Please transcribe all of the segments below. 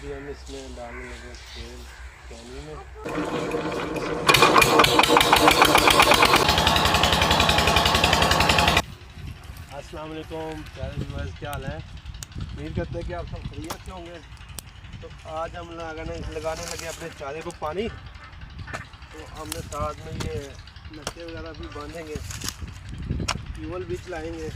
अभी हम इसमें डालने लगे तेल कैनी में। अस्सलाम वालेकुम प्यारे व्यूअर्स, क्या हाल है? उम्मीद करते हैं कि आप सब खैरियत से होंगे। तो आज हम लगाने लगे अपने चारे को पानी। तो हमने साथ में ये नक्के वगैरह भी बांधेंगे, ट्यूबवेल भी चलाएँगे।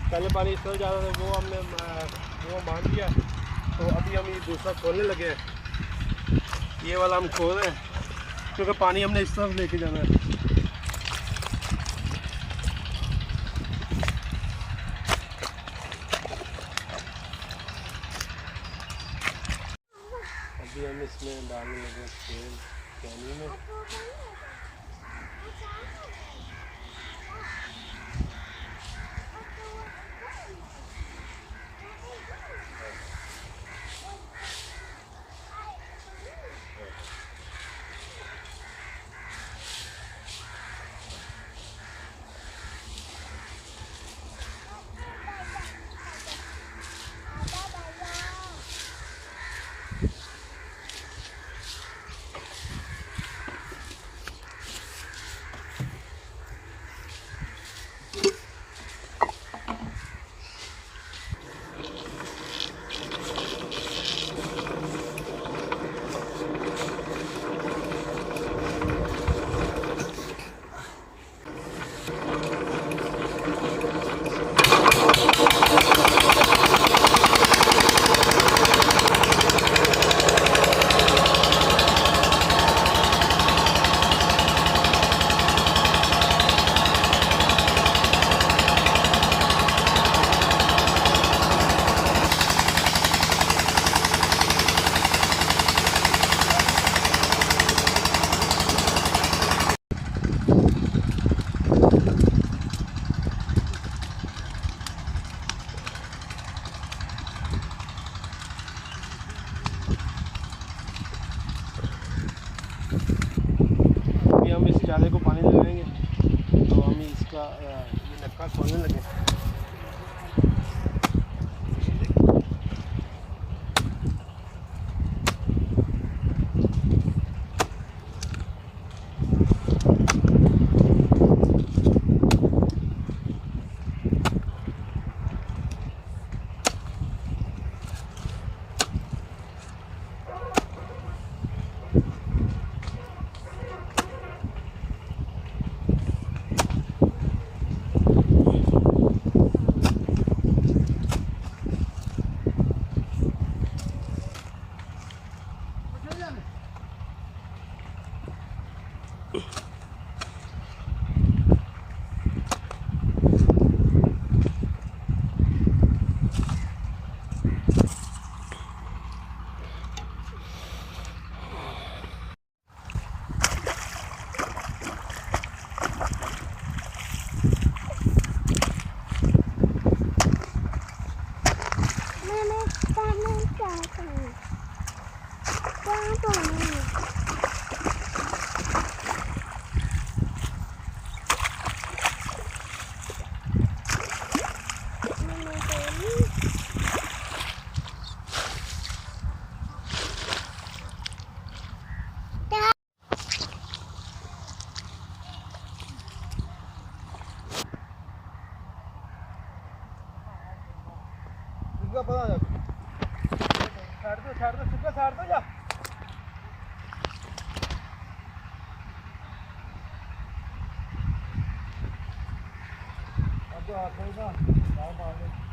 पहले पानी इस तरह जा रहा था, वो हमने बांध दिया। तो अभी हम ये दूसरा खोलने लगे हैं। ये वाला हम खोल रहे हैं क्योंकि पानी हमने इस तरफ लेके जाना है। अभी हम इसमें डालने लगे तेल कैनी में। हम इस चारे को पानी लगाएंगे तो हम इसका ये नक्का खोलने लगे। सुग्गा पता जा छाड़ दो सुग्गा छाड़ दो जा अब तो आ जाएगा मार दे